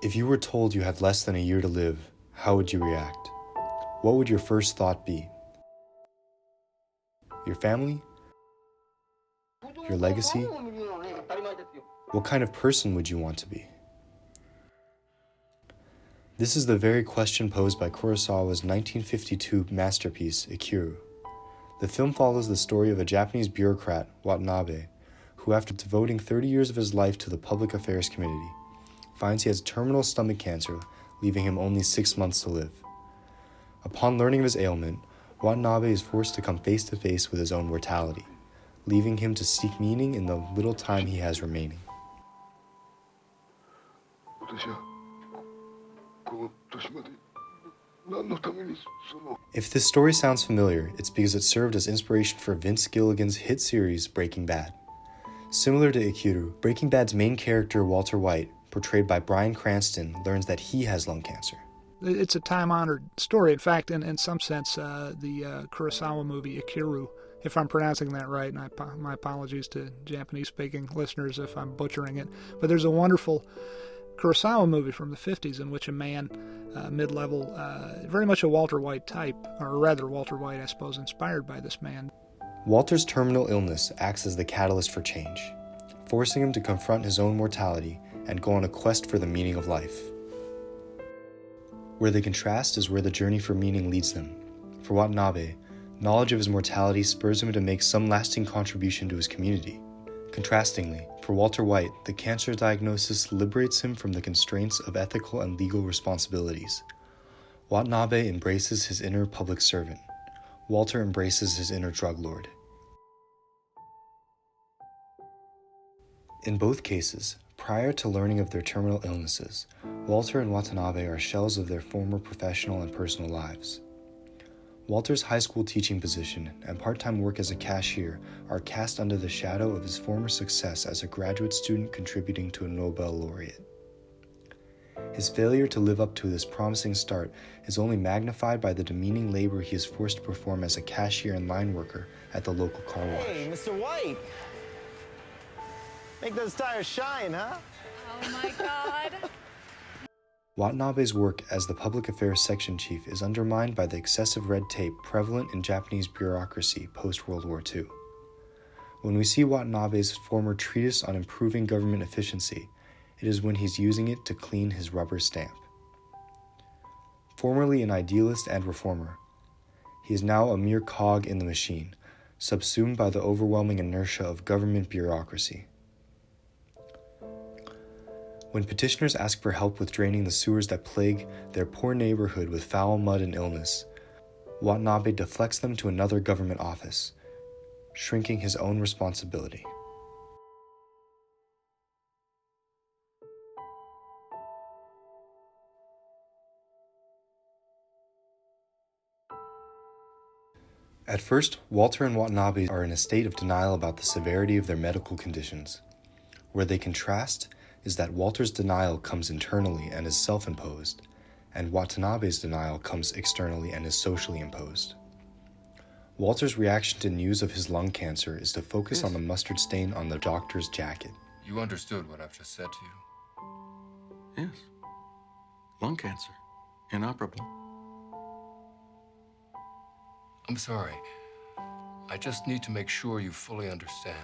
If you were told you had less than a year to live, how would you react? What would your first thought be? Your family? Your legacy? What kind of person would you want to be? This is the very question posed by Kurosawa's 1952 masterpiece, Ikiru. The film follows the story of a Japanese bureaucrat, Watanabe, who after devoting 30 years of his life to the public affairs community, finds he has terminal stomach cancer, leaving him only 6 months to live. Upon learning of his ailment, Watanabe is forced to come face to face with his own mortality, leaving him to seek meaning in the little time he has remaining. If this story sounds familiar, it's because it served as inspiration for Vince Gilligan's hit series Breaking Bad. Similar to Ikiru, Breaking Bad's main character Walter White, portrayed by Bryan Cranston, learns that he has lung cancer. It's a time-honored story. In fact, in some sense, the Kurosawa movie Ikiru, if I'm pronouncing that right, and my apologies to Japanese-speaking listeners if I'm butchering it, but there's a wonderful Kurosawa movie from the 50s in which a man, mid-level, very much a Walter White type, or rather Walter White, I suppose, inspired by this man. Walter's terminal illness acts as the catalyst for change, forcing him to confront his own mortality and go on a quest for the meaning of life. Where they contrast is where the journey for meaning leads them. For Watanabe, knowledge of his mortality spurs him to make some lasting contribution to his community. Contrastingly, for Walter White, the cancer diagnosis liberates him from the constraints of ethical and legal responsibilities. Watanabe embraces his inner public servant. Walter embraces his inner drug lord. In both cases, prior to learning of their terminal illnesses, Walter and Watanabe are shells of their former professional and personal lives. Walter's high school teaching position and part-time work as a cashier are cast under the shadow of his former success as a graduate student contributing to a Nobel laureate. His failure to live up to this promising start is only magnified by the demeaning labor he is forced to perform as a cashier and line worker at the local car wash. Hey, Mr. White! Make those tires shine, huh? Oh my God. Watanabe's work as the public affairs section chief is undermined by the excessive red tape prevalent in Japanese bureaucracy post-World War II. When we see Watanabe's former treatise on improving government efficiency, it is when he's using it to clean his rubber stamp. Formerly an idealist and reformer, he is now a mere cog in the machine, subsumed by the overwhelming inertia of government bureaucracy. When petitioners ask for help with draining the sewers that plague their poor neighborhood with foul mud and illness, Watanabe deflects them to another government office, shrinking his own responsibility. At first, Walter and Watanabe are in a state of denial about the severity of their medical conditions. Where they contrast is that Walter's denial comes internally and is self-imposed, and Watanabe's denial comes externally and is socially imposed. Walter's reaction to news of his lung cancer is to focus on the mustard stain on the doctor's jacket. You understood what I've just said to you? Yes. Lung cancer. Inoperable. I'm sorry. I just need to make sure you fully understand.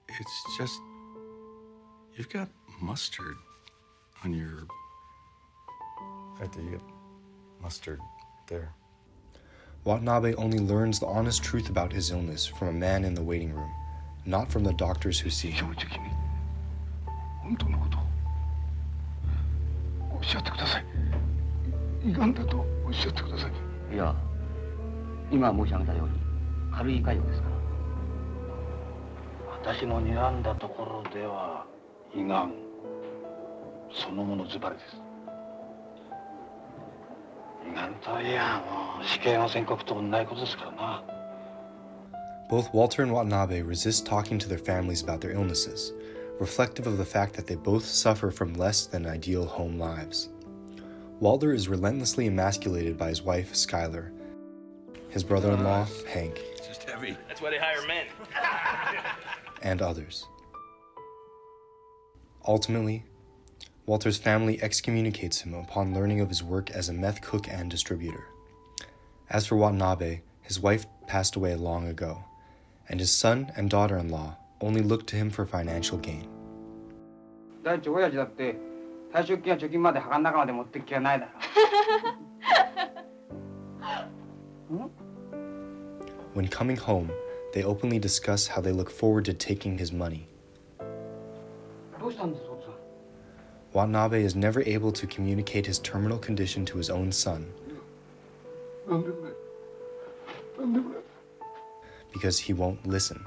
It's just... You've got mustard on your... Right there, you get mustard there. Watanabe only learns the honest truth about his illness from a man in the waiting room, not from the doctors who see him. いや、今申し上げたように軽い潰瘍ですから。私の睨んだところでは胃がんそのものズバリです。胃がんといやもう死刑の宣告と同じことですからな。 Both Walter and Watanabe resist talking to their families about their illnesses, reflective of the fact that they both suffer from less than ideal home lives. Walter is relentlessly emasculated by his wife, Skylar, his brother-in-law, Hank, It's just heavy. That's why they hire men. and others. Ultimately, Walter's family excommunicates him upon learning of his work as a meth cook and distributor. As for Watanabe, his wife passed away long ago, and his son and daughter-in-law only look to him for financial gain. 第一親父だって退職金や貯金まで墓の中まで持ってく気はないだろ。When coming home, they openly discuss how they look forward to taking his money. どうしたんです、お父さん。Watanabe is never able to communicate his terminal condition to his own son because he won't listen.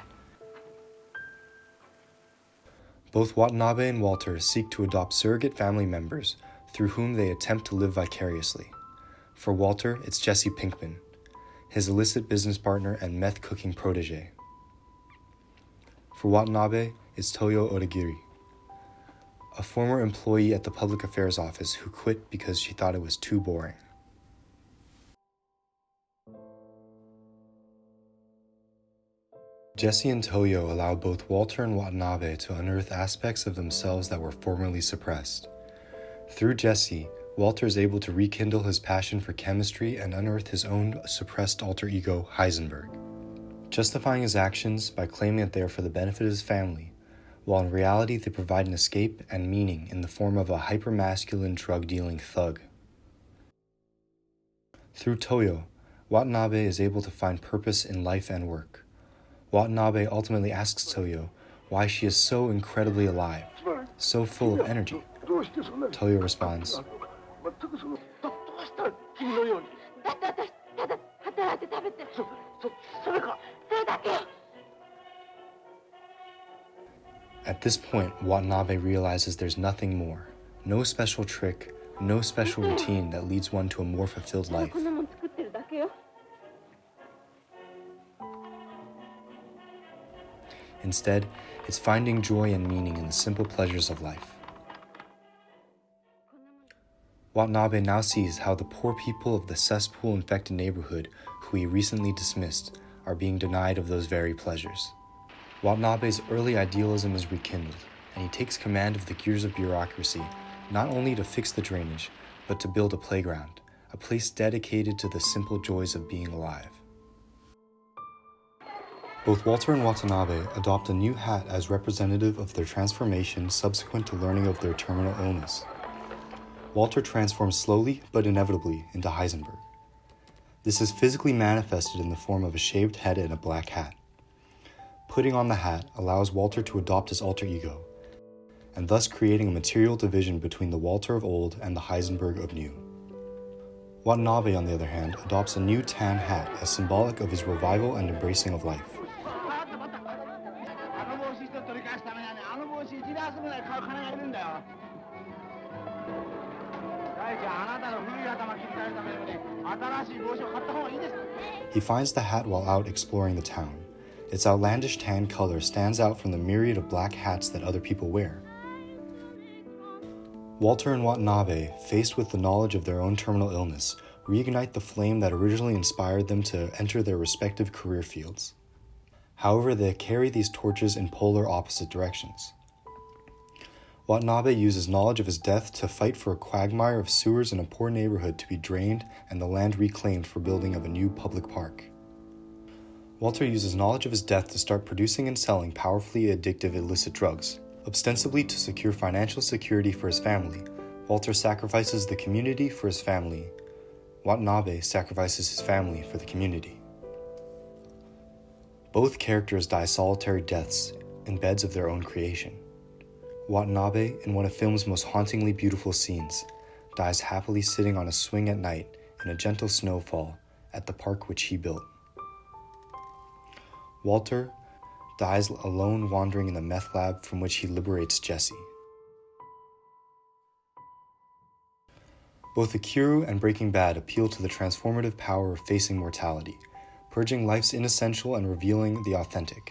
Both Watanabe and Walter seek to adopt surrogate family members through whom they attempt to live vicariously. For Walter, it's Jesse Pinkman, his illicit business partner and meth-cooking protege. For Watanabe, it's Toyo Odagiri, a former employee at the public affairs office who quit because she thought it was too boring. Jesse and Toyo allow both Walter and Watanabe to unearth aspects of themselves that were formerly suppressed. Through Jesse, Walter is able to rekindle his passion for chemistry and unearth his own suppressed alter ego, Heisenberg, justifying his actions by claiming that they are for the benefit of his family, while in reality they provide an escape and meaning in the form of a hypermasculine drug-dealing thug. Through Toyo, Watanabe is able to find purpose in life and work. Watanabe ultimately asks Toyo why she is so incredibly alive, so full of energy. Toyo responds, At this point, Watanabe realizes there's nothing more, no special trick, no special routine that leads one to a more fulfilled life. Instead, it's finding joy and meaning in the simple pleasures of life. Watanabe now sees how the poor people of the cesspool-infected neighborhood who he recently dismissed are being denied of those very pleasures. Watanabe's early idealism is rekindled, and he takes command of the gears of bureaucracy, not only to fix the drainage, but to build a playground, a place dedicated to the simple joys of being alive. Both Walter and Watanabe adopt a new hat as representative of their transformation subsequent to learning of their terminal illness. Walter transforms slowly but inevitably into Heisenberg. This is physically manifested in the form of a shaved head and a black hat. Putting on the hat allows Walter to adopt his alter ego, and thus creating a material division between the Walter of old and the Heisenberg of new. Watanabe, on the other hand, adopts a new tan hat as symbolic of his revival and embracing of life. He finds the hat while out exploring the town. Its outlandish tan color stands out from the myriad of black hats that other people wear. Walter and Watanabe, faced with the knowledge of their own terminal illness, reignite the flame that originally inspired them to enter their respective career fields. However, they carry these torches in polar opposite directions. Watanabe uses knowledge of his death to fight for a quagmire of sewers in a poor neighborhood to be drained and the land reclaimed for building of a new public park. Walter uses knowledge of his death to start producing and selling powerfully addictive illicit drugs. Ostensibly to secure financial security for his family, Walter sacrifices the community for his family. Watanabe sacrifices his family for the community. Both characters die solitary deaths in beds of their own creation. Watanabe, in one of film's most hauntingly beautiful scenes, dies happily sitting on a swing at night in a gentle snowfall at the park which he built. Walter dies alone wandering in the meth lab from which he liberates Jesse. Both Akiru and Breaking Bad appeal to the transformative power of facing mortality, purging life's inessential and revealing the authentic.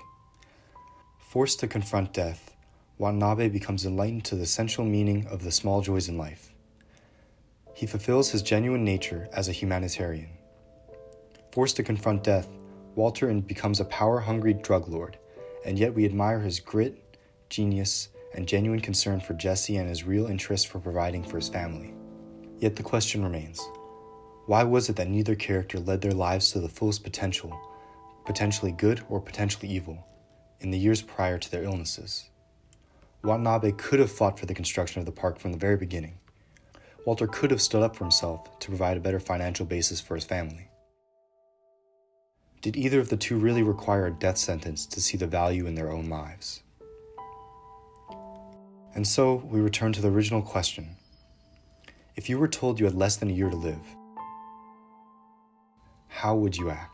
Forced to confront death, Watanabe becomes enlightened to the essential meaning of the small joys in life. He fulfills his genuine nature as a humanitarian. Forced to confront death, Walter becomes a power-hungry drug lord, and yet we admire his grit, genius, and genuine concern for Jesse and his real interest for providing for his family. Yet the question remains, why was it that neither character led their lives to the fullest potential, potentially good or potentially evil, in the years prior to their illnesses? Watanabe could have fought for the construction of the park from the very beginning. Walter could have stood up for himself to provide a better financial basis for his family. Did either of the two really require a death sentence to see the value in their own lives? And so we return to the original question. If you were told you had less than a year to live, how would you act?